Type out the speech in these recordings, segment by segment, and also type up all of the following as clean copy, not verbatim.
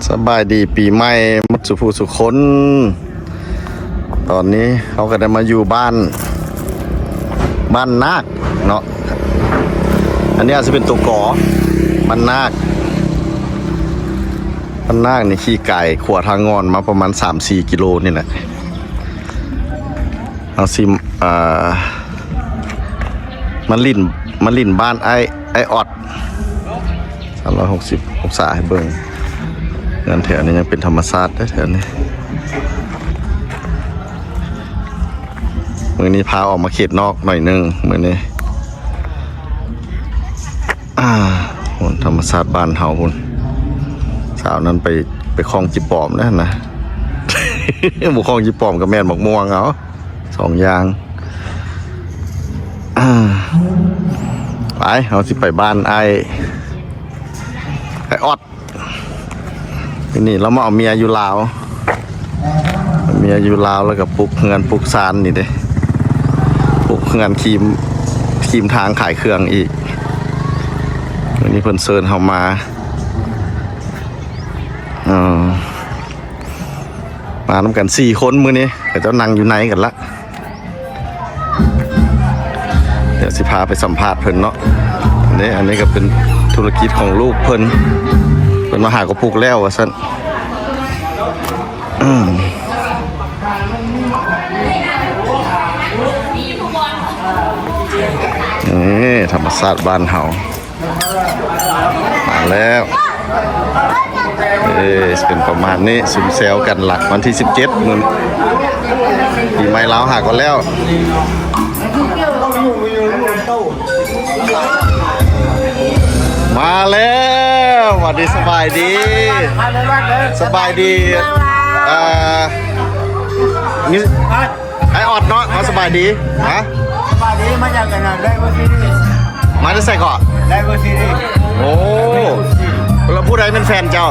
สบายดีปีใหม่มัดสุภูสุคนตอนนี้เขาก็ได้มาอยู่บ้านนาคเนาะอันนี้อาจจะเป็นตัวก่อบ้านนาคนี่ขี่ไก่ขวทางงอนมาประมาณ 3-4 กิโลนี่แหละเอาซิมาลิ่นบ้านไอออด360 องศาให้เบิ่งเงินแถวนี้ยังเป็นธรรมชาติได้แถวนี้มือนี้พาออกมาเขตนอกหน่อยนึงมือนี้ธรรมชาติบ้านเฮาคุณสาวนั้นไปคลองจิปอมนะ หมู่คลองจิปอมกับแม่นหมกม่วงเอา2 อย่างไปเอาสิไปบ้านไอออดนี่เรามาเอาเมียอยู่ลาวแล้วก็ปลุกเงินปลุกซานนี่เด้ปลุกเงินคีมทางขายเครื่องอีกวันนี้เพิ่นเชิญเฮามามาทำกัน4 คนมื้อนี้แต่เจ้านั่งอยู่ไหนกันละเดี๋ยวสิพาไปสัมภาษณ์เพิ่นเนาะนี่อันนี้ก็เป็นธุรกิจของลูกเพิ่นมาหากระปุกแล้วว่าซั่นนี่ธรรมชาติบ้านเฮามาแล้วเป็นประมาณนี้ซุ่มแซวกันหลักวันที่17มื้อปีใหม่ลาวหากันแล้วมาแล้วสวัสดีสบายดีนี่ไอออดเนาะมาสบายดีฮะสบายดีมาจากไหนได้เวอร์ซีดีมาได้ใส่ก่อนได้เวอร์ซีดีโอ้เราพูดอะไรเป็นแฟนเจ้า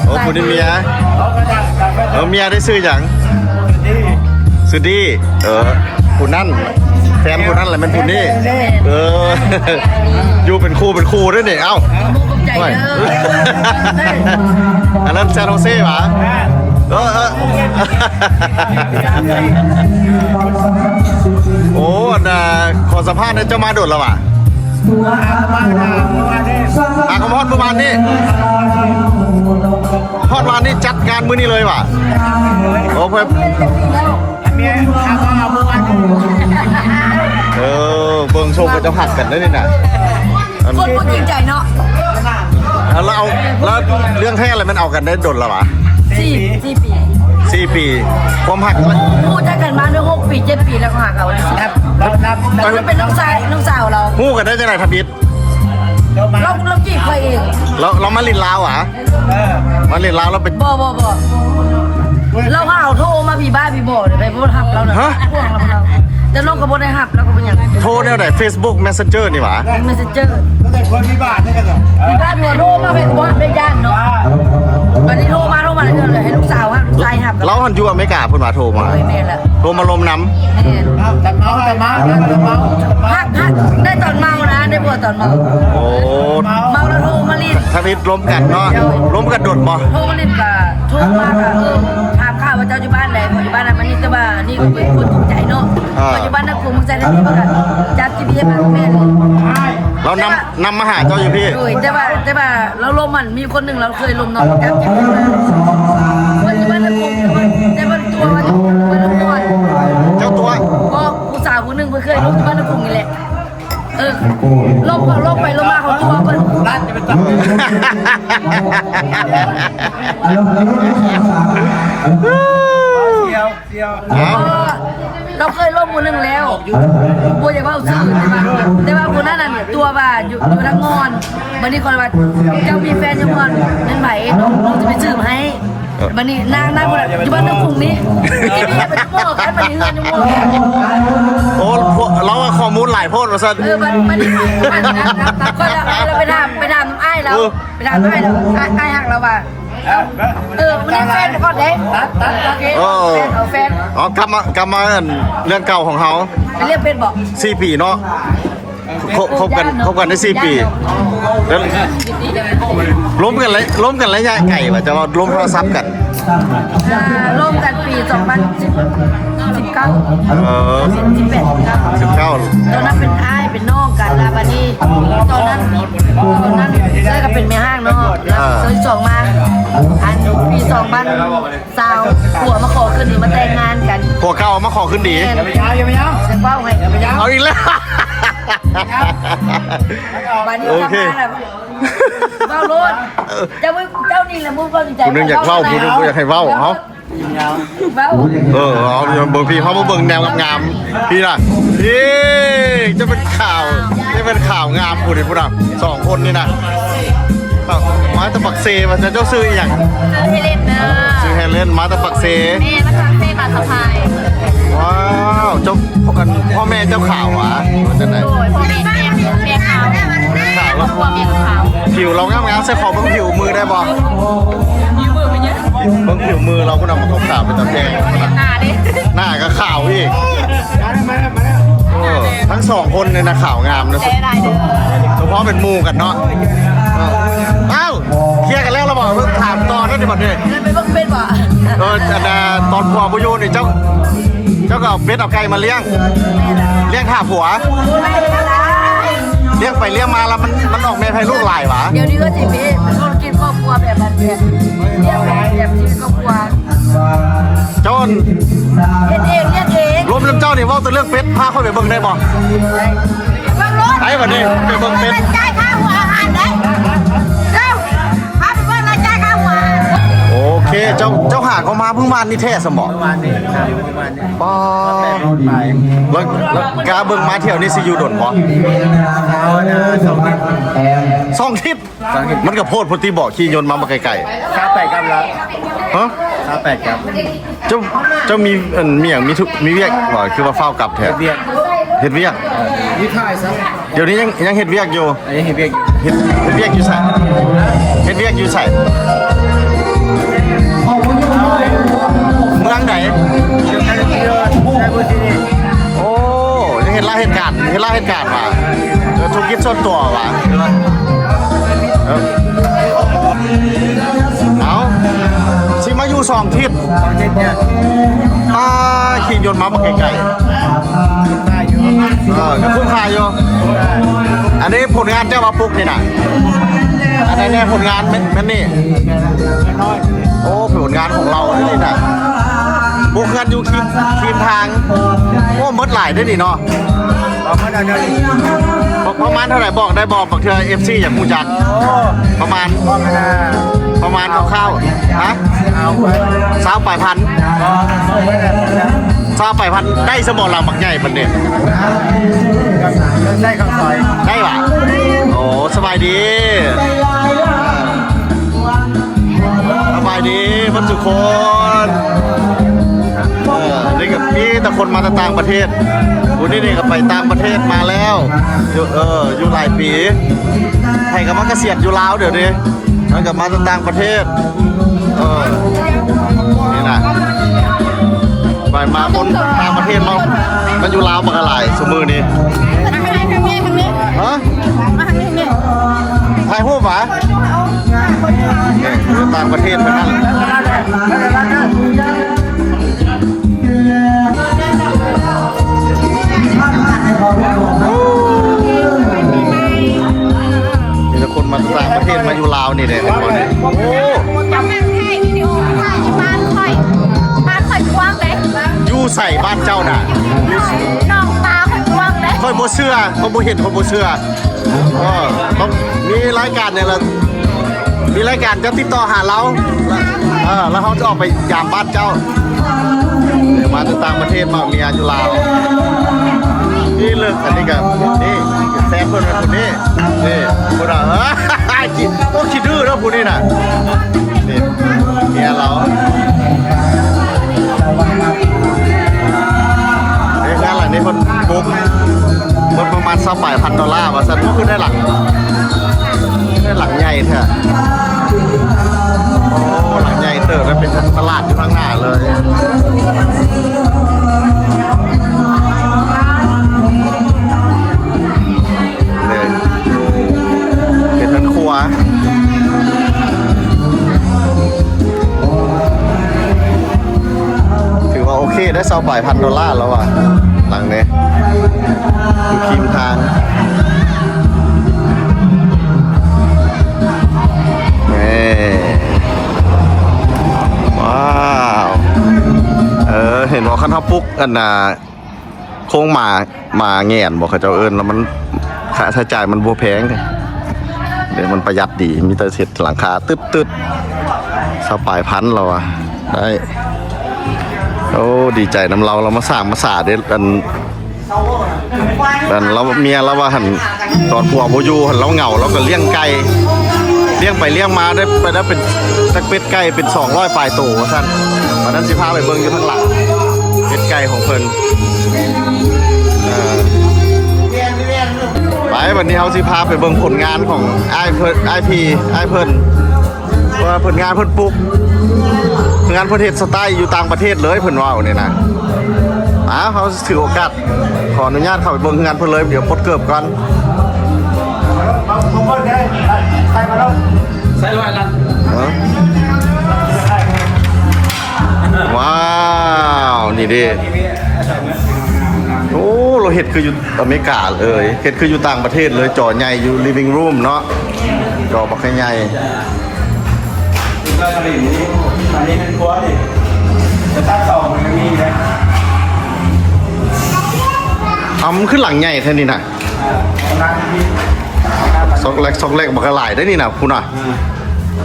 โอ้คุณนี่เมียเมียได้ซื้ออย่างซื้อดีคุณนั่นแฟนคุณนั่นแหละเป็นคุณนี่อยู่เป็นคู่ด้วยนี่เอ้าอันนั้นซานโฮเซ่หรอโอ้ขอสัมภาษณ์เจ้ามาโดดแล้วว่ะคำพอดประมาณนี้พอดมานี่จัดงานมื้อนี้เลยว่ะโอ้เพื่อนเบิ่งโชว์ก็จะหักกันได้นี่นะคนพูดจริงใจเนาะแล้วเรื่องแท้อะไรมันเอากันได้โดดแล้ววะ4 ปีความหักพูดได้กันมาด้วย6 ปี 7 ปีแล้วก็หักเอาเราเป็นน้องสาวเราพูดกันได้จังไหนทบิดเราจีบใครเองเรามาลินลาวอ่ะมาลินลาวเราเป็นบ่เราหาโทรมาพี่บ้าพี่บ่เลยไปพูดหับเราเนาะพวกเราจะลงกับบ่ได้หับแล้วก็เป็นอย่างโทรแนวไหน Facebook Messenger นี่หว่า Messenger ก็แต่คนที่บ้านนี่กันเหรอพี่บ้าพี่โทรมาเป็นว่าเป็นย่านเนาะวันนี้โทรมาเลยให้ลูกสาวลูกชายหับเราหันอยู่อเมริกาเพิ่นมาโทรมาโทรมาลมน้ำแต่เมาหักได้ตอนเมานะได้ปวดตอนเมาโอ้เมาแล้วโทรมาลินทวิตล้มกันเนาะล้มกันโดดบ่โทรมาลินกับโทรมาค่ะถามข่าวว่าเจ้าอยู่บ้านไหนอยู่บ้านไหนมันนี่จะว่านี่ก็เป็นคนถูกใจเนาะอยู่บ้านนักกลุ่มใจได้ดีมากจับจีพีมาแม่เรานำมาหาเจ้าอยู่พี่แต่ว่าเราลมมันมีคนหนึ่งเราเคยลมนอนจับจีพีมาอยู่บ้านนักกลุ่มแต่ว่าตัวมันเจ้าตัวก็ผู้สาวคนหนึ่งเพิ่งเคยลมอยู่บ้านนักกลุ่มนี่แหละลมไปลมมาเขาตัวเพิ่นร้านจะเป็นตัวเดียวเราเคยร่วมมือนึงแล้วบัวอยากว่าสื่อแต่ว่าคนนั้นน่ะตัวว่าอยู่ทั้งงอนวันนี้คนว่าเจ้ามีแฟนยังงอนนั่นไหมน้องจะไปสืบให้วันนี้นางคนอยู่บ้านนักกรุงนี้ที่นี่เป็นชั่วโมงกันวันนี้เงินชั่วโมงโอ้เราข้อมูลหลายโพดมาซะวันนี้ก็เราไปถามไอ้เราไปถามไอ้เราไอ้หักเราว่าวันนี้แฟนก่อนเด้แฟนกลับมาเรื่องเก่าของเขาเรียกเป็นบอก4 ปีเนาะ คบกันได้4 ปีแล้วล้มกันระยะไก่ป่ะจะว่าล้มโทรศัพท์กัน ร่วมกันปี2019 19 ตอนนั้นเป็นอ้ายเป็นน้องกันแล้วบัดนี้ตอนนั้นเจอกับเป็นแม่ห้างเนาะแล้วเคยส่งมาอันปี2000สาวผัวมาขอขึ้นนี่มาแต่งงานกัน ผัวเก่ามาขอขึ้นดี อย่าไปยาว จะเฝ้าไง เอาอีกแล้ว บัดนี้ โอเค ทำงานแล้วเฝ้ารถเจ้านี่แหละมึงก็ดีใจ ผู้นึงอยากเว้าผู้นึงอยากให้เว้าเฮา เฝ้า เอาเบิ่งพี่เขามาเบิ่งแนวงามๆพี่น่ะพี่จะเป็นข่าวงามผู้นี่ผู้น่ะ2 คนนี่นะมาตะปักเซมาเจ้าซื้ออีหยัง เฮเลนเนอร์ ซื้อแฮนเล่นมาตะปักเซ แม่มาทำเซ่บาสะพาย ว้าวเจ้าพ่อแม่เจ้าข่าวหวะจังได๋ โอ้ยพ่อแม่ขาว ข่าว ครัวเมียขาว ผิวเรางามๆใส่ขอเบิ่งผิวมือได้บ่ ยืมมือไปเยอะ เบิ่งผิวมือเราก็นำมาขาวเป็นตะแพง หน้าดิ หน้าก็ขาวอีก มาแล้ว ทั้ง2 คนเลยนะขาวงามนะ ใจได้เด้อ เฉพาะเป็นหมู่กันเนาะอ้าวเคลียร์กันแล้วเราบอกถามตอนนั้นดิบัดนี้ เงินไปเบิ่งเป็นบ่ อันน่ะตอนผัวบ่อยู่นี่เจ้าก็เอาเป็ดเอาไก่มาเลี้ยงท่าผัว ไม่ได้ เลี้ยงไปเลี้ยงมาแล้วมันออกแม่ให้ลูกหลายวะ เดี๋ยวนี้ก็สิมีมันธุรกิจครอบครัวแบบนั้นเนี่ยเรียกแบบชีวิตครอบครัว เจ้า เฮ็ดเองเรียกเอง รวมน้ำเจ้านี่เว่าแต่เรื่องเป็ดพาค่อยไปเบิ่งได้บ่ เบิ่งรถ ไปบัดนี้ไปเบิ่งเป็ด จ่ายค่าหัวอาหารได้เจ้าพาไปเบิ่งแล้วจ่ายค่าหัว โอเคเจ้าหาเขามาเพิ่งวานนี่แท้สมอง ประมาณนี้ครับประมาณนี้ ป้า ไป แล้วกาเบิ่งมาเที่ยวนี่สิอยู่ดนบ่ เอานะ2 ทิศ 2 ทิศมันก็โพดพุทธิบอกขี่ยนต์มาไกล ข้าไปครับแล้ว ๆฮะ ข้าไปครับ เจ้ามีมีอย่างมีเวียกบ่คือว่าเฝ้ากลับแท้ เบียด เฮ็ดเวียก ยี่ถ่ายซะ เดี๋ยวนี้ยังเฮ็ดเวียกอยู่ อันนี้เห็นเบียด เฮ็ดเวียกอยู่ไสเฮ็ดเวียกอยู่ไสเมืองไหน เดี๋ยวใครจะเดินใช้บนที่นี่ โอ้ยังเห็นล่าเหตุการณ์ว่ะธุรกิจส่วนตัวว่ะเอาสิมาอยู่2 ทิศ 2 ทิศเนี่ย ขี่ยนต์มาไกล ได้อยู่ ๆก็คุ้มค่าอยู่อันนี้ผลงานเจ้ามาปลุกนี่น่ะอันนี้แน่ผลงานแม่นนี่ น้อย โอ้ผลงานของเรานี่น่ะปลุกงานอยู่ทีมทางโอ้มดหลายได้นี่เนาะ บอกเขาเดี๋ยวนี้ ประมาณเท่าไหร่บอกได้บอกบักเทือ FC อย่างมูจัก โอ้ ประมาณ บอกกันนะ คร่าวๆฮะ เอาไป 20,000 บอกไว้นะ 20,000ได้สมองหลังบักใหญ่บัดนี้ ใช่คำซอย ได้ป่ะโอ้สบายดีพันสุคนนี่กับพี่แต่คนมาจากต่างประเทศวันนี้ก็ไปต่างประเทศมาแล้วอยู่หลายปีไทยกับมาเกษียณอยู่ลาวเดี๋ยวนี้มันกับมาจากต่างประเทศนี่นะไปมาคนต่างประเทศมาอยู่ลาวมากระไรสมือนี้ ทางนี้ ฮะ มาทางนี้ ถ่ายรูปหรออยู่ต่างประเทศไปนั่นมีแต่คนมาต่างประเทศมาอยู่ลาวนี่เลยเห็นบ่เนี่ยโอ้ ทำแม่ให้วิดีโอถ่ายบ้านค่อยกว้างเลย อยู่ใส่บ้านเจ้าน่ะ น้องตาค่อยกว้างเลย ค่อยบ่เชื่อเขาบ่เห็นเขาบ่เชื่อต้องมีรายการเนี่ยละมีรายการจะติดต่อหาเราแล้วเขาจะออกไปยามบ้านเจ้าเดี๋ยวมาจากต่างประเทศมาเมียอยู่ลาวนี่เลิกอันนี้กับนี่แซมเพื่อนคนนี้นี่คนอ่ะโอ้ขี้ดื้อแล้วคนนี้น่ะนี่เมียเราในงานหลังนี้มันบุกมันประมาณ$28,000ว่าสันก็คือได้หลังใหญ่แท้โอ้หลังใหญ่เติบแล้วเป็นตลาดอยู่ข้างหน้าเลย วะถือว่าโอเคได้$20,000แล้วว่ะหลังนี้ดูคิมทางว้าวเห็นว่าคันทับปุ๊กอันน่ะโค้งมาแง่นบอกเขาเจ้าเอิญแล้วมันค่าใช้จ่ายมันบัวแพงเดี๋ยวมันประหยัดดีมีแต่เสร็จหลังคาตึ๊ด$20,000เราอะได้โอ้ดีใจน้ำเรามาสร้างมาสาเด็ดกันเราเมียเราว่าหันตอนผัวโบยูหันเราเหงาเราก็เลี้ยงไก่เลี้ยงไปเลี้ยงมาได้เป็นสักเป็ดไก่เป็น200 ปลายโตว่าสั้นวันนั้นสิพาไปเบิ่งอยู่ข้างหลังเป็ดไก่ของเพิ่นไปวันนี้เขาสิพาไปเบิ่งผลงานของไอ้เพิ่นว่าผลงานเพิ่นปุ๊กงานประเทศสไตล์อยู่ต่างประเทศเลยเพิ่นว่าเนี่ยนะเขาถือโอกาสขออนุญาตเข้าไปเบิ่งงานเพิ่นเลยเดี๋ยวปลดเกือบก่อนใส่ลอยกันว้าวนี่ดิโอ้เราเห็ดคืออยู่อเมริกาเลยเห็ดคืออยู่ต่างประเทศเลยจอใหญ่อยู่ living room เนาะจอบักใหญ่ก็กระดิ่งนี้อันนี้เป็นครัวดิจะตั้งสองมันมีนะมันขึ้นหลังใหญ่แค่นี้นะซอกเล็กบักหลายได้นี่นะคุณอ่ะ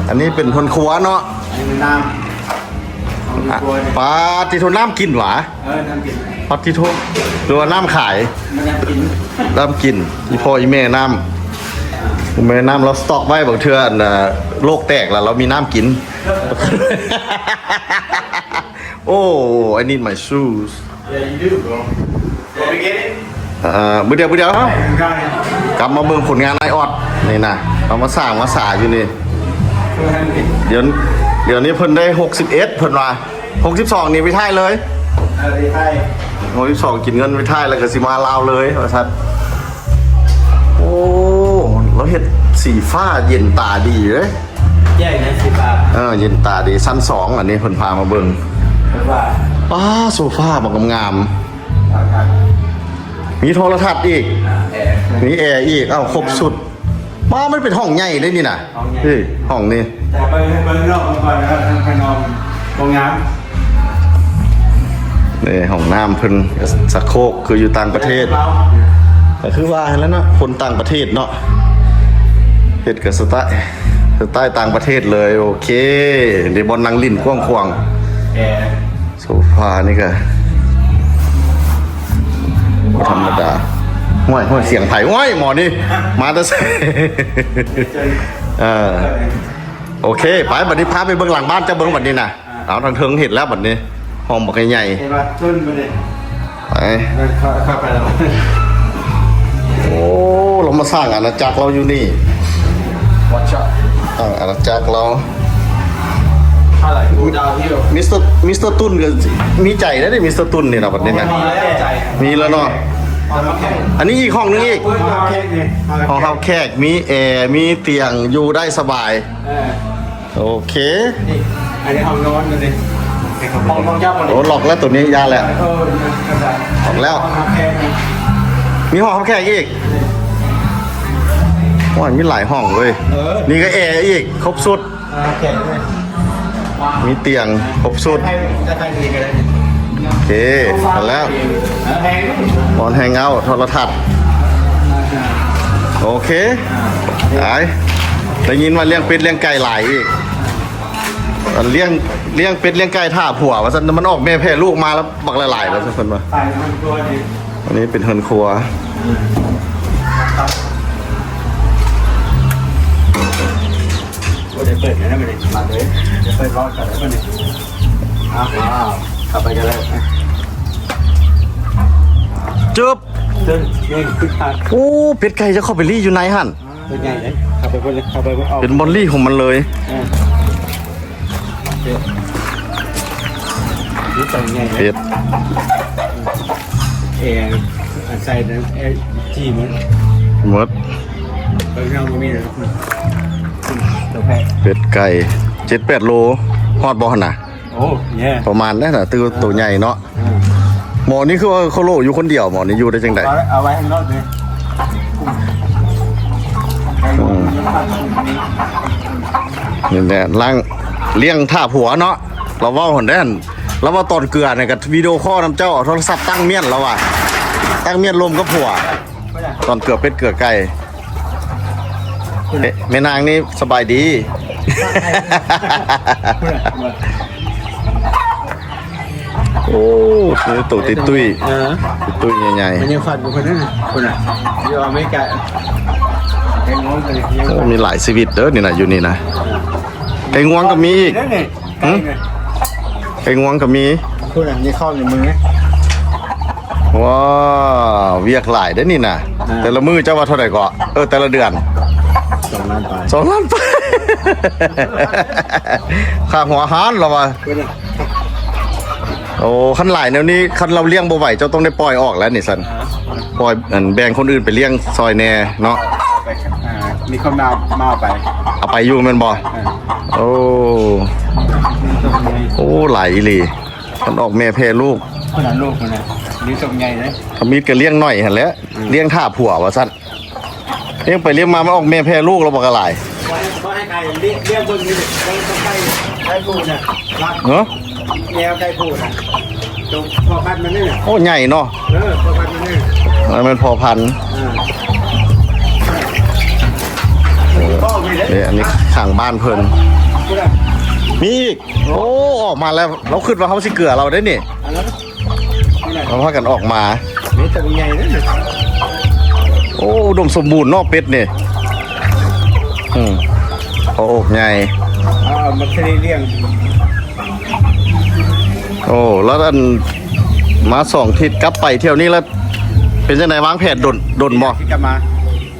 อันนี้เป็นคนครัวเนาะน้ำปลาติโทน้ำกินหวะน้ำกินปลาติโทหรือว่าน้ำขายน้ำกินอีพ่ออีแม่น้ำแม่น้ำเราสต็อกไว้บางเทื่อโลกแตกแล้วเรามีน้ำกินโอ้ I need my shoesเดี๋ยวครับกลับมาเบิ่งผลงานไอออดนี่นะเรามาสร้างมาสาอยู่นี่เดี๋ยวนี้เพิ่นได้61เพิ่นว่า62นี่ไปท่ายเลย62กินเงินไปท่ายแล้วก็สิมาลาวเลยว่าซั่นโอ้เราเฮ็ดสีฟ้าเย็นตาดีเลยแย่นะ10 บาทเย็นตาดีชั้น2อันนี้เพิ่นพามาเบิ่งโซฟาบักงามมีโทรทัศน์อีกมีแอร์อีกครบสุดมันเป็นห้องใหญ่เลยนี่นะห้องนี้แต่ไปเบิ่งนอกก่อนนะครับทางนอกห้องน้ำนี่ห้องน้ำเพิ่นสักโคกคืออยู่ต่างประเทศแต่คือว่าแล้วเนาะคนต่างประเทศเนาะเฮ็ดกับสไตล์ต่างประเทศเลยโอเคเดี๋ยวบอลนั่งลิ้นกว้างๆโซฟานี่ก็ธรรมดาห้วยเสียงไผ่ห้วยหมอนี่มาแต่ใส่โอเคไปบัดนี้พาไปเบิ่งหลังบ้านจะเบิ่งบัดนี้นะเอาทางเทิงเห็นแล้วบัดนี้ห้องบักใหญ่ไปเข้าไปแล้วโอ้เรามาสร้างอาณาจักรเราอยู่นี่อาณาจักรเรามิสเตอร์ตุนก็มีใจได้มิสเตอร์ตุนนี่นะบัดนี้นะมีแล้วเนาะอันนี้อีกห้องนึงอีกห้องเฮาแขกมีแอร์มีเตียงอยู่ได้สบายโอเคอันนี้ห้องนอนเลยห้องเจ้าโอ้หลอกแล้วตัวนี้ยาแหละหลอกแล้วมีห้องเฮาแขกอีกว่ามีหลายห้องเลยนี่ก็แอร์อีกครบสุดมีเตียงครบสุดโอเคแล้วบอลแฮงเอาท์โทรทัศน์โอเคได้ยินว่าเลี้ยงเป็ดเลี้ยงไก่หลายอีกเลี้ยงเป็ดเลี้ยงไก่ท่าผัวว่ามันออกแม่แพร่ลูกมาแล้วบักหลายๆแล้วสักคนว่าอันนี้เป็นเฮือนครัวเดี๋ยวเปิดนะไม่ได้มาเลยเดี๋ยวเปิดรอก่อนแล้วเนี่ยเข้าไปกันเลยจุ๊บโอ้เป็ดไก่จะเข้าไปรี่อยู่ไหนฮั่นเป็นไงเลยเข้าไปเป็นบอลลี่ของมันเลยเป็ดใส่จีมันหมดเรื่องมันมีเลย เป็ดไก่7-8 โลฮอดบ่หั่นน่ะ โอ้แย่ ประมาณนั้นน่ะตัวใหญ่เนาะหมอนี่คือว่าเขาโลอยู่คนเดียวหมอนี่อยู่ได้จังได๋ เอาไว้ข้างนอกเลย นี่แหละล่างเลี้ยงท่าผัวเนาะเราเว้าหั่นแด้นแล้วว่าตอนเกลือเนี่ยกับวิดีโอคอลนำเจ้าเอาโทรศัพท์ตั้งเมียนแล้วว่ะตั้งเมียนลมกับผัว ตอนเกลือเป็ดเกลือไก่แม่นางนี่สบายดี โอ้ตัวติดตุ้ยติดตุ้ยใหญ่ มันยังฝันอยู่คนนั้นคนอ่ะอยู่อเมริกาไอ้น้องกันยัง ๆโอ้มีหลายชีวิตเด้อนี่นะอยู่นี่นะไก่งวงก็มีอีก นั่นนี่ ไก่งวงก็มี คนอ่ะนี่เข้าในมือ ว้าวเวียกหลายเด้อนี่นะแต่ละมือเจ้าว่าเท่าไหร่ก็แต่ละเดือน 2 ล้านไป 2 ล้านไป ค่าหัวอาหารเหรอวะ คนอ่ะ โอ้คันหลายแนวนี้คันเราเลี้ยงบ่ไหวเจ้าต้องได้ปล่อยออกแล้วนี่สันปล่อยแบ่งคนอื่นไปเลี้ยงซอยแน่เนาะ ไปมีคนมาไป เอาไปอยู่แม่นบ่โอ้หลายอีหลีมันออกแม่แพร่ลูก คนนั้นลูกคนนั้นนี่ตรงใหญ่เลย ขมิดก็เลี้ยงหน่อยหั่นแหละเลี้ยงท่าผัวว่าซั่นเลี้ยงไปเลี้ยงมามันออกแม่แพร่ลูกแล้วบ่ก็หลาย ก็ให้ใครเรียกคนนี้ต้องใครพูดนะรัก เนาะ แนวใครพูดนะตรงพอพันมันนี่ โอ้ใหญ่เนาะ พอพันมันนี่ มันพอพันธุ์ ก็ไม่ได้ นี่อันนี้ข้างบ้านเพิ่น พูดอ่ะ มีอีกโอ้ออกมาแล้วเราคิดว่าเขาสิเกลือเราได้นี่ อันนั้นนี่แหละ เราพากันออกมา นี่ตรงใหญ่เลย โอ้อุดมสมบูรณ์เนอกเป็ดนี่พออกใหญ่ เอามาทะเลเลี้ยง โอ้แล้วอันมา2 ทิศกลับไปเที่ยวนี้แล้ว เป็นจังไดวางแผนดนบ่ ที่จะมา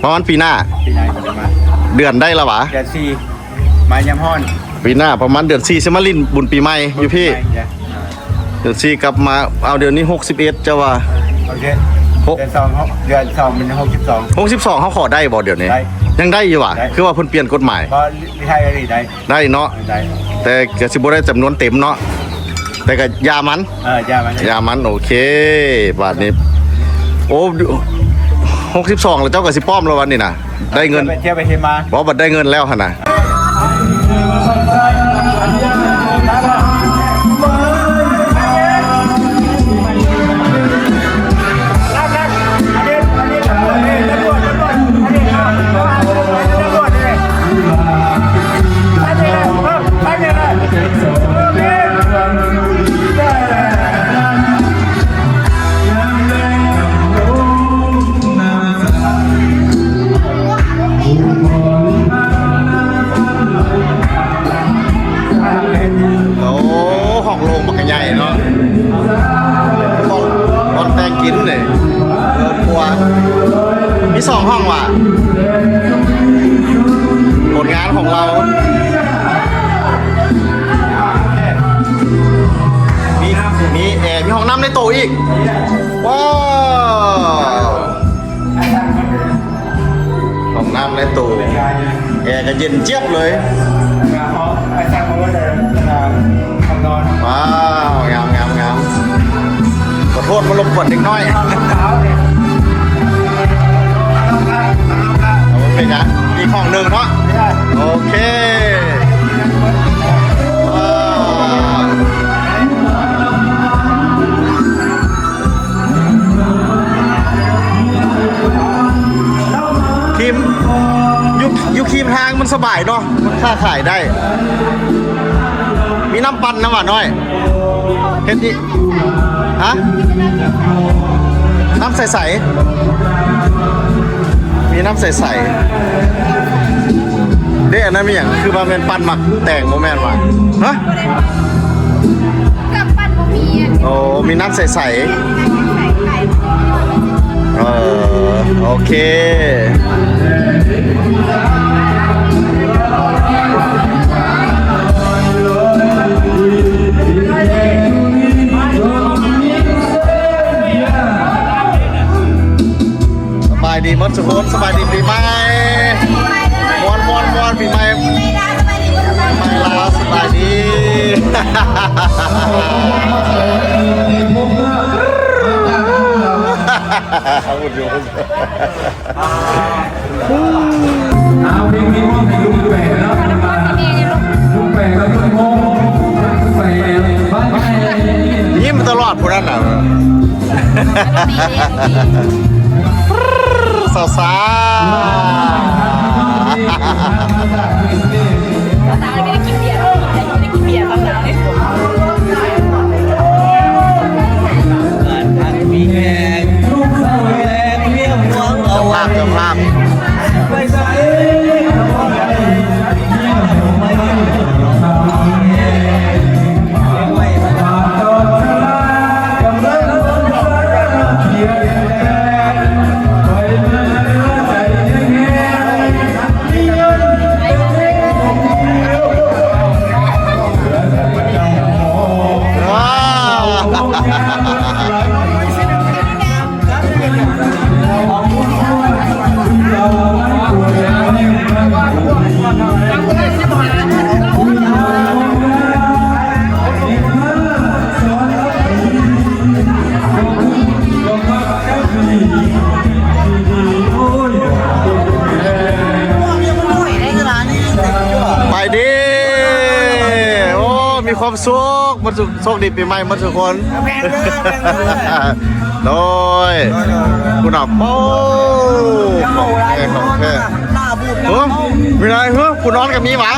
ประมาณปีหน้า ปีไหนมันจะมา เดือนได้ละวะ เดือน4มายำห้อน ปีหน้าประมาณเดือน4สิมาลินบุญปีใหม่อยู่พี่เดือน4กลับมาเอาเดือนนี้61จะว่า โอเคเดือน2มัน62 62เขาขอได้บ่เดี๋ยวนี้ ได้ ยังได้อยู่ว่ะ ได้ คือว่าเพิ่นเปลี่ยนกฎหมาย เพราะที่ไทยอะไรได้ ได้เนาะ ได้ แต่ก็สิบ่ได้จำนวนเต็มเนาะแต่ก็ยามัน ยามัน ยามันโอเคบาทนี้โอ้62แล้วเจ้าก็สิป้อมแล้ววันนี้น่ะได้เงิน เที่ยวไปเที่ยวมา บ่บัดได้เงินแล้วหั่นน่ะโอ้ห้องโรงบักใหญ่เนาะห้องแต่งกินเลยครัวมี2 ห้องว่ะผลงานของเรามีแอร์มีห้องน้ำในโต๊ะอีกว้าวห้องน้ำในโต๊ะแอร์ก็เย็นเจี๊ยบเลยอาจารย์บอกว่าจะทำนอน ว้าวงามขอโทษมารบกวนเด็กน้อยเอาเป็นไงอีกห้องหนึ่งเนาะโอเคว้าวคิมยุคิมทางมันสบายเนาะมันค้าขายได้ มีน้ำปั่นน้ำหวานน้อยเฮ็ดดิฮะน้ำใสๆมีน้ำใสๆเด้อันนั้นมีอย่างคือมาเป็นปั่นหมักแต่งโมแมนว่ะฮะ กับปั้นบ่มีอ่ะ โอ้มีน้ำใสๆโอเคสบายดีมดสุขสบายดีปีใหม่มวนปีใหม่ อุดอยู่ เอาเพลงนี้มอบให้ลุงแปะแล้วลุงแปะกับลุงโมลุงแปะบ้านแม่ ยิ้มตลอดพวกนั้นน่ะสาว ตาไม่ได้กินเบียร์ไม่ได้กินเบียร์ตอนไหน มีแหงลูกสาวแหงเมียหวง ๆ เอา เจ้าภาพ ไปใส่ว้าว ไปดิโอ้ มีความสุขมันสุขโชคดีปีใหม่หมาทุกคน โดยคุณอ่ะโป้ของแท้ของแท้เฮ้ยมีอะไรเฮ้ยคุณนอนกับมีหวัง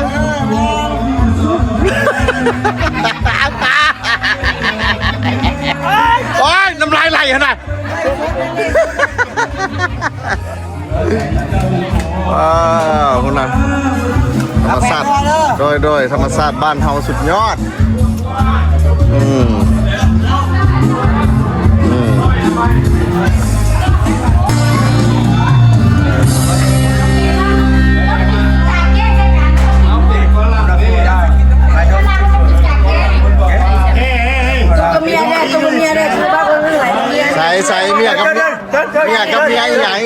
โอ้ยน้ำลายไหลขนาดว้าวคุณน่ะธรรมศาสตร์โดยธรรมศาสตร์บ้านเฮาสุดยอดตัวเมียได้ตัวเมียได้คือว่าคนไม่ไหวเมีย ใส่เมียกับเมียอีหยัง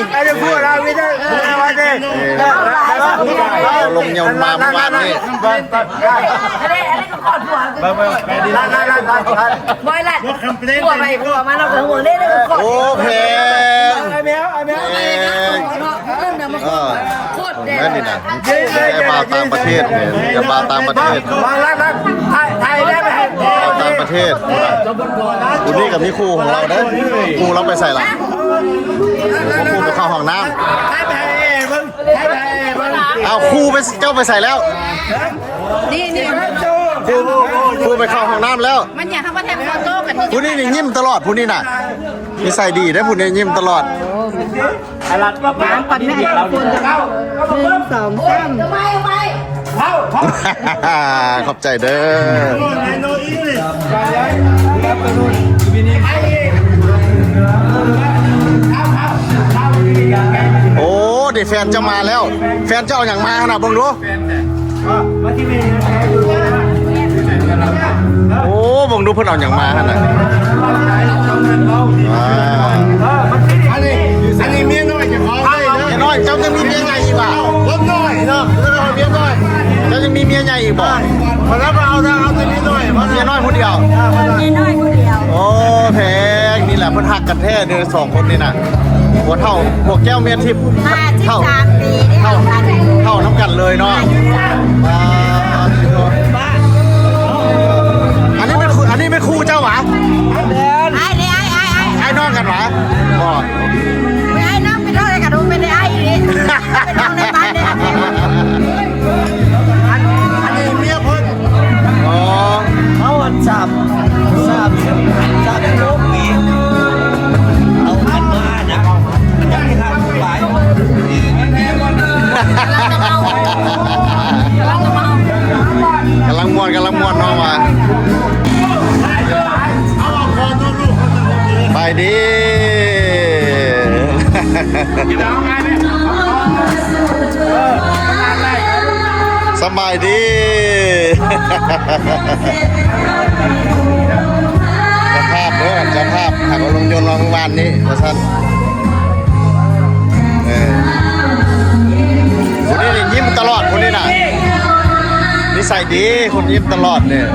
ลงยำมาเมื่อวานนี้ อะไรก็กอดผัวบอยละผัวไปผัวมาเราถึงหัวได้เลยกอด โอ้เพลง โคตรแดง นั่นนี่นะอย่ามาต่างประเทศเนี่ยอย่ามาต่างประเทศต่างประเทศคุณนี่กับนี่ครูของเราเด้อครูเราไปใส่หลังครูไปเข้าห้องน้ำเอาครูไปเจ้าไปใส่แล้ว นี่ ครูไปเข้าห้องน้ำแล้ว มันอยากทำว่าแทนโฟโต้กัน ผู้นี้นี่ยิ้มตลอดผู้นี้น่ะนิสัยดีได้ผู้นี้ยิ้มตลอด น้ำปันแม่คุณจะเข้า1 2 3ไม่ ขอบใจเด้อโอ้เดี๋ยวแฟนจะมาแล้ว แฟนจะเอาอย่างมาขนาดบังดูโอ้บังดูเพิ่นเอาอย่างมาขนาดอันนี้เมียน้อยจะขอให้เมียน้อยเจ้าจะมีเมียใหญ่อีกป่ะรถน้อยเนาะเมียน้อยเจ้าจะมีเมียใหญ่อีกบ่พอแล้วเอาแต่เมียน้อยเมียน้อยคนเดียวโอ้แพงนี่แหละเพิ่นหักกันแท้เด้อสองคนนี่น่ะหัวเท่าพวกแก้วเมียทิพย์เท่าน้ำกันเลยเนาะอันนี้เป็นครูเจ้าหวะไอ้น้องกันหวะบ่ เมียเพิ่นอ๋อ เอาอันสับลูกอีกเอาอันมานะอยากให้ทำไป กำลังม่วนน้องว่ะไปดิสบายดีจะภาพเด้อจะภาพหากว่าลงยนต์ลองวานนี้ว่าสั้นคนนี้นี่ยิ้มตลอดคนนี้น่ะนิสัยดีคนยิ้มตลอดเนี่ย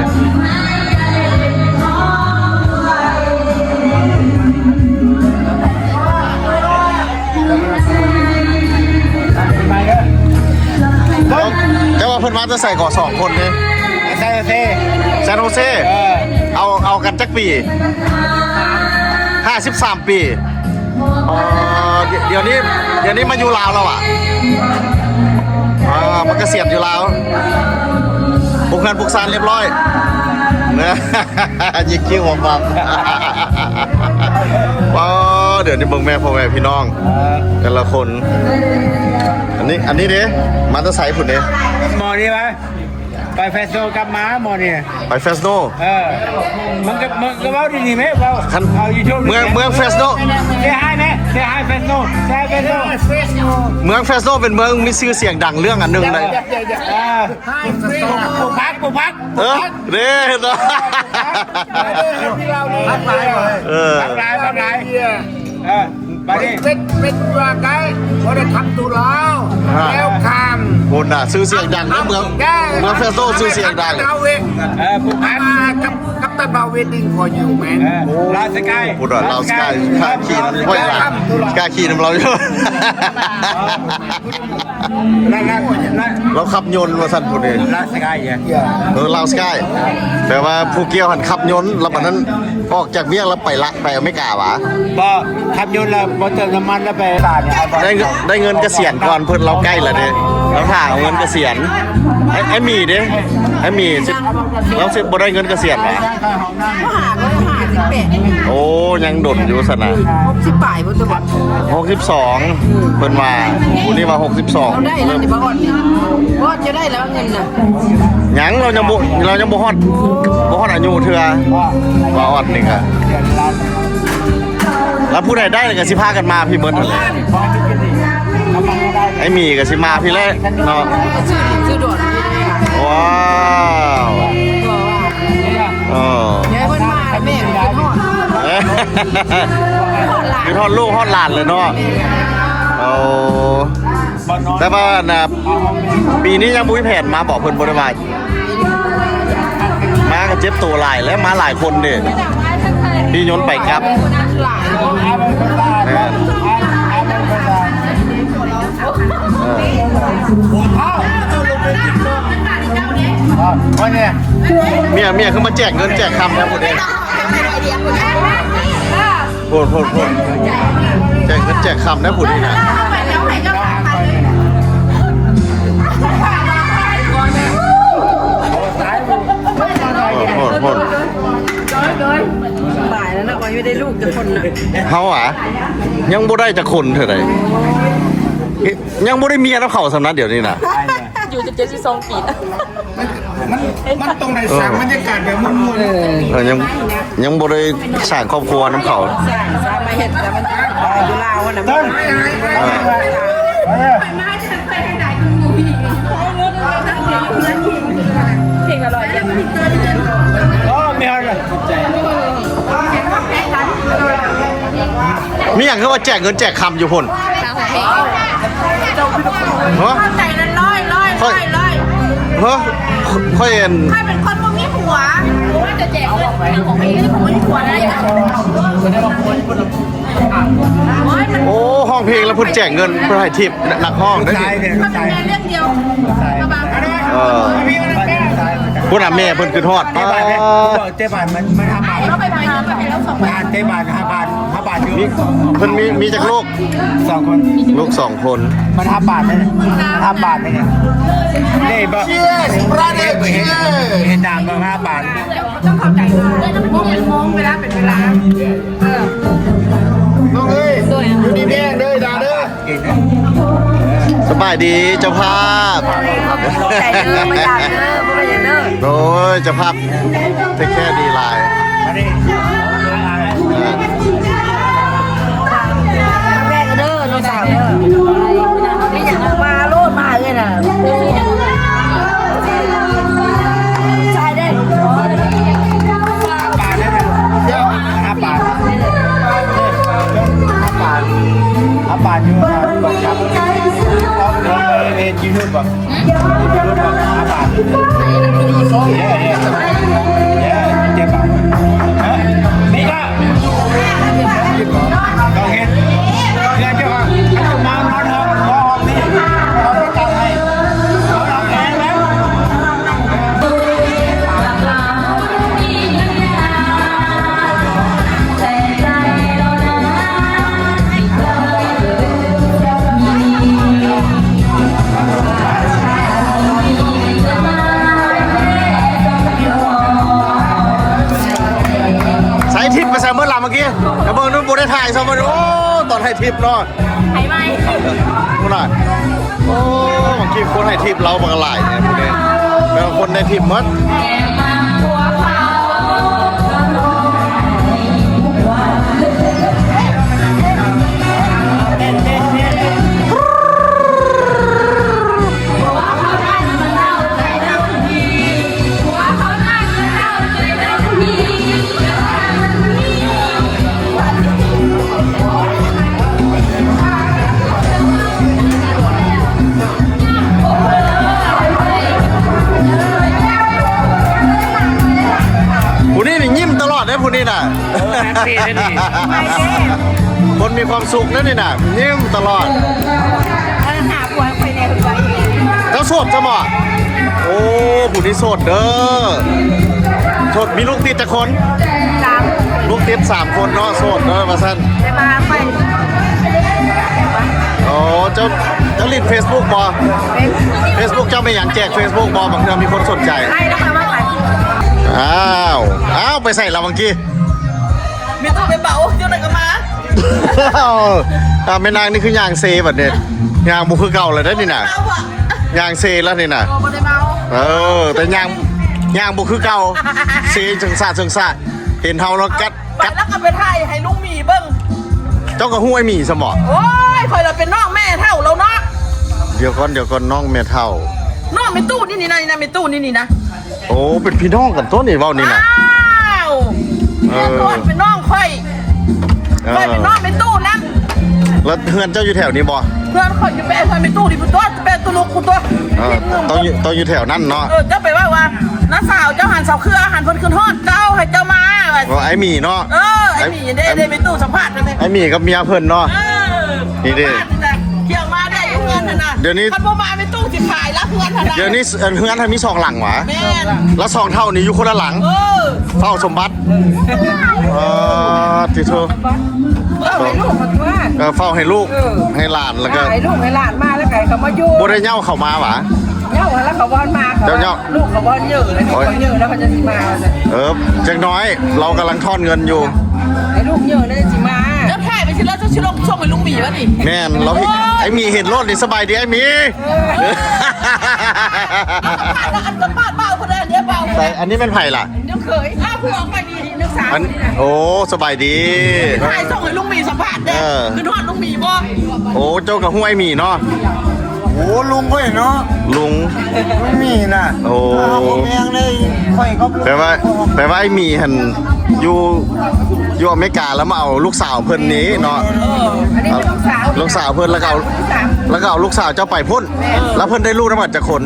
เพิ่นมาจะใส่ก่อ2คนนี่ ใช่เซ่ แซนโฮเซเอากันจักปี53 ปีเดี๋ยวนี้มาอยู่ลาวแล้วอ่ะมันเกษียณอยู่ลาวปลูกเงินปลูกซานเรียบร้อยนะยิงคิ้วออกมาว้าเดี๋ยวนี้เบิ่งแม่พ่อแม่พี่น้องแต่ละคนอันนี้เด้มาจะใส่ผุนเด้ หมอนี่ไหมไปแฟชั่นกับม้าหมอนี่ ไปเฟสโน มันก็เว้าดีๆไหมเว้า คัน เอาอยู่ช่วง เมืองเฟสโน เสียหายไหมเสียหายแฟชั่นใช่แฟชั่น เมืองเฟสโนเป็นเมืองมีชื่อเสียงดังเรื่องอันหนึงเลย ปูพัก เด้เนาะ พักหลายไปดิ เป็นว่าไงพอได้ทำตุลาแล้วคำ คนน่ะชื่อเสียงดังนะเมืองเฟสโนชื่อเสียงดัง เราเอง ปูพัก กับตันบาเวดิ้งพออยู่แมน ลาสกาย พูดว่าเราสกายข้าขี่น้ำห้อยหลังสกายขี่น้ำเราอยู่ เราขับยนต์มาสั่นพูดเอง ลาสกายเนี่ย เราสกายแปลว่าผู้เกี่ยวหันขับยนต์แล้วบัดนั้นออกจากเมียงแล้วไปอเมริกาวะ บ่ขับยนต์แล้วบ่เติมน้ำมันแล้วไปตาเนี่ย ได้เงินเกษียณก่อนเพิ่นเราใกล้แล้วเด้เราถ่าเอาเงินเกษียณไอ้มีเด้ไอ้มีเราสิบ่ได้เงินเกษียณหรอโอ้ยังดดอยู่สนะ 10 ป่ายบ่ตัวบ่ 62เพิ่นว่าผู้นี้ว่า62 ได้แล้วนี่บ่ฮอดบ่จะได้แล้วเงินน่ะ ยังเรายังบ่ฮอดอายุเทื่อว่าฮอดนี่ก็แล้วผู้ใดได้ก็สิพากันมาพี่เบิดนั่นแหละไอ้มีก็สิมาพี่แหละเนาะ ซื้อโดด ว้าวอ๋อ เดี๋ยวเพิ่นมาแล้วแม่กินฮอด คือทอดลูกทอดหลานเลยเนาะเอาแต่ว่านะปีนี้ยังบุ้ยแผนมาบอกเพิ่นบ่ได้ว่ามาก็เจ็บตัวหลายแล้วมาหลายคนเด้พี่ยนต์ไปครับวันนี้ เมียคือมาแจกเงินแจกคำนะพูดเองพูดแจกเงินแจกคำนะพูดเองนะพูด บ่ายแล้วนะวันไม่ได้ลูกจะคนน่ะ เขาอ่ะยังบ่ได้จะคนเท่าไหร่ยังบ่ได้เมียแล้วเขาสำนักเดี๋ยวนี้นะ อยู่จะ72 ปีนะ มันตรงไหนสร้างบรรยากาศแบบมุ่งๆ ยังบ่ได้สร้างครอบครัวน้ำเขา สร้างมาเห็นแต่มันอยู่ลาวน่ะมัน เพลงอร่อยจัง ไม่เอาเลย มีอย่างคือว่าแจกเงินแจกคำอยู่พุ่นฮะ ใจละร้อย ฮะค่อยเห็น ถ้าเป็นคนพวกนี้หัวจะแจกเงินของพี่ที่ผมไม่หัวได้นะ โอ้ห้องเพลงแล้วพุ่นแจกเงินเพื่อให้ทิปหนักห้องได้ดิ มันเป็นเรื่องเดียวกระบะ พุ่นอ่ะแม่เพิ่นคือทอด เจ๊บาทเจ๊บาทมัน5 บาท เราไปพายไปแล้ว2 บาท เจ๊บาท5 บาท5 บาทอยู่ เพิ่นมีจากลูก 2 คน ลูก2 คน มัน5 บาทเลย5 บาทเลยนี่บ่เห็นด่างก็5 บาท ต้องเข้าใจเลยนะมันมองเวลาเป็นเวลา น้องเอ้ยอยู่ดีแม่เด้อด่าเด้อ สบายดีเจ้าภาพ ใจเด้อไม่อยากเด้อบ่อยากเด้อ โอ้ยเจ้าภาพเทคแค่ดีไลน์ แม่ก็เด้อน้องสาวเด้อนี่อยากมาโลดมาเลยน่ะใช่ได้ 5 บาทอยู่ครับเรียนยูทูบบ่5 บาทเจ๊บาทนี่ก็เราเห็นเงินเจ้าของเขาจะมานอนห้องนี่เขาจะจัดให้เขาทำเองแล้ว เมื่อหลังเมื่อกี้แต่เมื่อนู้นบุได้ถ่ายซะมันโอ้ตอนให้ทิปเนาะ ไอ้ไม่ พูดหน่อยโอ้เมื่อกี้คนให้ทิปเราบังหลายเนี่ยพูดเลยแล้วคนได้ทิปมั้งผู้นี้นี่ยิ้มตลอดนะผู้นี้น่ะคนมีความสุขนะนี่น่ะยิ้มตลอด หาผัวไปในทุกวัน แล้วโสดจะหมอโอ้ผู้นี้โสดเด้อโสดมีลูกติดจะคน ตาม ลูกติด3 คนเนาะโสดเด้อมาสั้น จะมาไป โอ้เจ้าลิน Facebook บอ Facebook เจ้าไม่อยากแจก Facebook บอบางทีมีคนสนใจ ให้แล้วมาว่าไป อ้าวไปใส่ละเมื่อกี้ มีตัวไปเบาเจ้าหน่อยก็มา แม่นางนี่คือยางเซแบบเนี่ยยางบุคือเก่าเลยได้นี่น่ะยางเซแล้วนี่น่ะ โอ้ไม่ได้เมา แต่ยางบุคือเก่าเซจึงซาเห็นเฮาแล้วกัด ไปแล้วก็ไปถ่ายให้ลุงมีเบิ้ง เจ้าก็ห้วยหมีสมอ โอ้ยคอยเราเป็นน้องแม่เท่าเราเนาะ เดี๋ยวก่อนน้องแม่เท่า น้องมีตู้นี่นะมีตู้นี่นะ โอ้เป็นพี่น้องกันต้นนี่เว้านี่น่ะ อ้าวเนี่ยตัวเป็นน้องค่อยเป็นน้องเป็นตู้นะ แล้วเฮือนเจ้าอยู่แถวนี้บ่ เพื่อนค่อยอยู่เป็นเป็นตู้ดิเป็นตัวเป็นตัวลูกคุณตัว ต้องอยู่แถวนั้นเนาะ เจ้าไปว่าน้าสาวเจ้าหันเสาเครือหันเพิ่นขึ้นฮอดเจ้าให้เจ้ามา ไอ้หมีเนาะ ไอ้หมีได้เป็นตู้สัมภาษณ์ได้ไหม ไอ้หมีกับเมียเพิ่นเนาะ นี่ดิ เกี่ยวมาได้เพื่อนนะ เดี๋ยวนี้ คันบ่มาเป็นตู้สิขายแล้วเพื่อนนะ เดี๋ยวนี้เฮือนทางมี2 หลังหวะ แม่ แล้ว2 เท่านี้อยู่คนละหลังเท่าสมบัติทีโท ให้ลูกมาตัว เฝ้าให้ลูกให้หลานแล้วก็ ให้ลูกให้หลานมาแล้วไก่เขามาอยู่ บ่ได้เหย้าเข้ามาหวะ เย้าแล้วเขาบอนมาเขา เจ้า ลูกเขาบอนเยอะแล้วเขาเยอะแล้วเขาจะสิมาเนี่ย จักน้อยเรากำลังทอนเงินอยู่ ให้ลูกเยอะแล้วจะสิมา เจ้าถ่ายไปสิแล้วเจ้าชิลงส่งให้ลุงหมีวะนี่ แม่นเราไอ้หมีเห็นรถนี่สบายดีไอ้หมี แล้วอันสัมภาษณ์เบาคนเดียวเบา แต่อันนี้เป็นไผ่ล่ะ เดี๋ยวเคยอ้าวผู้ออกไปดีนึกสาว อันโอ้สบายดี ถ่ายส่งให้ลุงหมีสัมภาษณ์เด้คือทอดลุงหมีบ่ โอ้เจ้ากับห้วยหมีเนาะ โอ้ลุงก็เห็นเนาะ ลุง ไม่มีน่ะ โอ้ ผมเองเลยค่อยก็ แปลว่าไอ้หมีหันอยู่อเมริกาแล้วมาเอาลูกสาวเพิ่นนี้เนาะ อันนี้เป็นลูกสาว ลูกสาวเพิ่นแล้วก็เอาลูกสาวเจ้าไปพุ่นแล้วเพิ่นได้ลูกทั้งหมดจากคน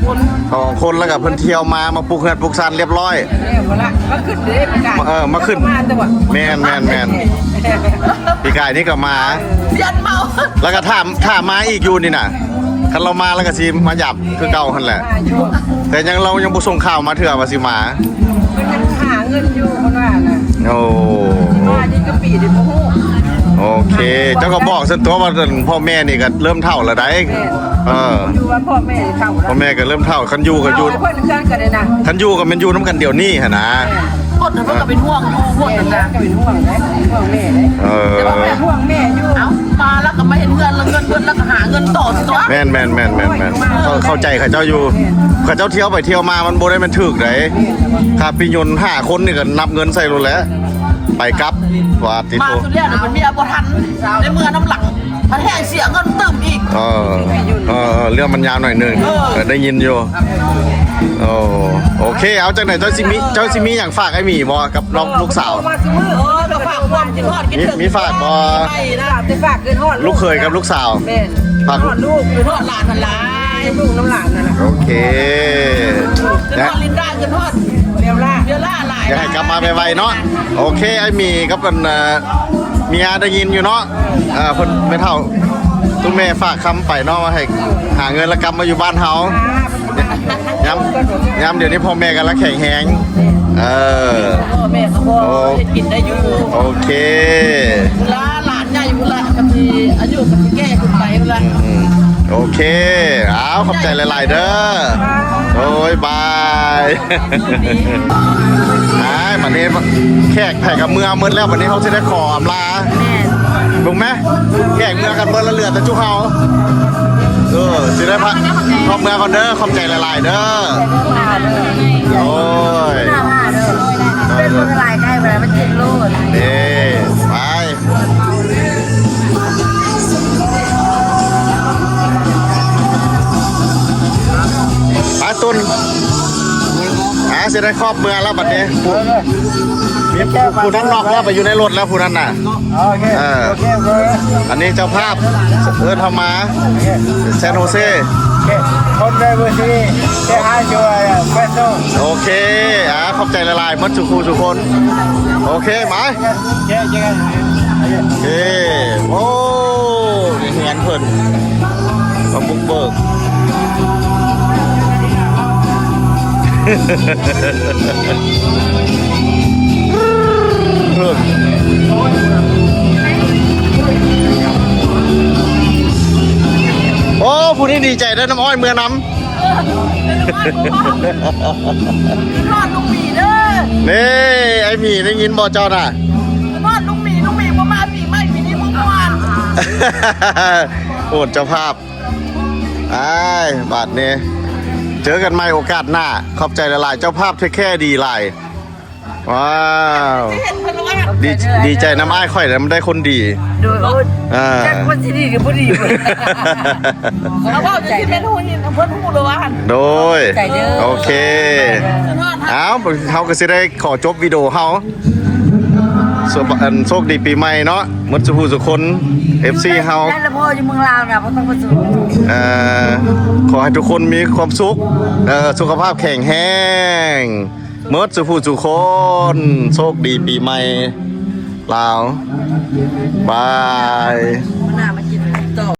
2 คนแล้วก็เพิ่นเที่ยวมาปลูกเฮือนปลูกซานเรียบร้อย เนี่ยหมดละมาขึ้นเลยประกาศ มาขึ้น มาตัว แม่นปีกายนี่ก็มา เสียนเมา แล้วก็ถามมาอีกอยู่นี่น่ะคันเรามาแล้วก็สิมาหยับคือเก่าหั่นแหละ มาอยู่ แต่เรายังบ่ส่งข่าวมาเถื่อว่าสิมา มันยังหาเงินอยู่คนว่าน่ะ โอ้ ว่านี่ก็ปีเดียวโอ้โห โอเค เจ้าก็บอกซั่นตัวว่าพ่อแม่นี่ก็เริ่มเฒ่าแล้วได้อยู่ว่าพ่อแม่เฒ่า พ่อแม่ก็เริ่มเฒ่าคันอยู่ก็อยู่ เพื่อนเพื่อนกันเลยนะ คันอยู่ก็แม่นอยู่นํกันเดี๋ยวนี้หั่นนะ หมดเพิ่นก็เป็นห่วงอยู่ห่วง แม่ นะ ก็เป็นห่วงนะห่วงแม่เลย เป็นห่วงแม่อยู่ เอ้ามาแล้วก็มาเห็นเงินแล้วเงินแล้วก็หาเงินต่อสิตัว แม่นเข้าใจเขาเจ้าอยู่เขาเจ้าเที่ยวไปเที่ยวมามันบ่ได้มันถึกได้ค่าปียนต์5 คนนี่ก็นับเงินใส่รถแล้วไปกลับว่าติ มา โต สุดแล้วมันมีบ่ทันในเมื่อน้ำหลังมันแห้งเสียเงินตึมอีก เรื่องมันยาวหน่อยนึงได้ยินอยู่โอเคเอาจากไหนเจ้าซิมิอย่างฝากไอ้หมีบ่กับน้องลูกสาว มาซื้อ ก็ฝากความคิดทอดคิดถึง มีฝากบ่ ไม่นะไปฝากเกินฮอด ลูกเคยกับลูกสาว แม่ฝากลูก คือทอดหลานหลาย ลูกน้ำหลานนั่นน่ะ โอเค คือทอดลิ้นได้คือทอด เรียวล่า เดือล่าหลาย อยากให้กลับมาไวๆเนาะโอเคไอ้หมีกับกันเมียได้ยินอยู่เนาะเพิ่นไม่เท่าตุ้มแม่ฝากคำไปเนาะว่าให้หาเงินแล้วกลับมาอยู่บ้านเฮาย้ำเดี๋ยวนี้พ่อแม่กันละแข็งแฮงแม่เขาบอกกินได้อยู่ โอเค เวลาหลานใหญ่เวลากับที่อายุกับที่แก่ขึ้นไปเวลา ไป โอเคเอาขอบใจหลายๆเด้อโอ้ยบายวันนี้แขกแผ่กับเมืองมืดแล้ววันนี้เขาจะได้ขออำลา แม่น ถูกไหมแขกเมืองกันเมื่อละเรือแต่จุเขาสิได้พักขอบเมืองก่อนเด้อขอบใจหลายๆเด้อ มาเด้อ โอ้ย หน้ามาเด้อเป็นคนละลายใกล้เวลามันกินโลด นี่ไปไปตุนสิได้ครอบเมืองแล้วบัดนี้มีผู้นั้นนอกแล้วไปอยู่ในรถแล้วผู้นั้นน่ะ โอเคโอเค อันนี้เจ้าภาพทำมาแซนโฮเซ คนได้เบอร์ซีแค่ห้าชัวร์แฟนโซ่ โอเคขอบใจละลายมัดทุกคู่ทุกคนโอเคไหม เจ๊ โอเคโอ้นี่งานเพิ่นมาบุกเบิกโอ้ผู้นี้ดีใจได้น้ำอ้อยเมื่อน้ำ ทอดลุงหมีเด้อ นี่ไอ้หมีได้ยินบอจอน่ะ ทอดลุงหมีประมาณปีใหม่ปีนี้เมื่อวาน โอดเจ้าภาพไอ้บาทนี้เจอกันใหม่โอกาสหน้าขอบใจหลายๆเจ้าภาพเทคแค่ดีหลายว้าวดีใจน้ำอ้ายค่อยแต่มันได้คนดี โดยโอ้แจ็คคนที่ดีกับผู้ดีเว้ย เขาบอกจะกินเป็นหุ่นเพื่อนพูดเลยว่า โดย ใจเด้อ โอเคเอาเขาก็จะได้ขอจบวิดีโอเขาโชคดีปีใหม่เนาะมัดสุภูสุคน FC เฮา ได้ละพ่ออยู่เมืองลาวนะเพราะต้องมาสู่ ขอให้ทุกคนมีความสุขสุขภาพแข็งแรงมัดสุภูสุคนโชคดีปีใหม่ลาวบาย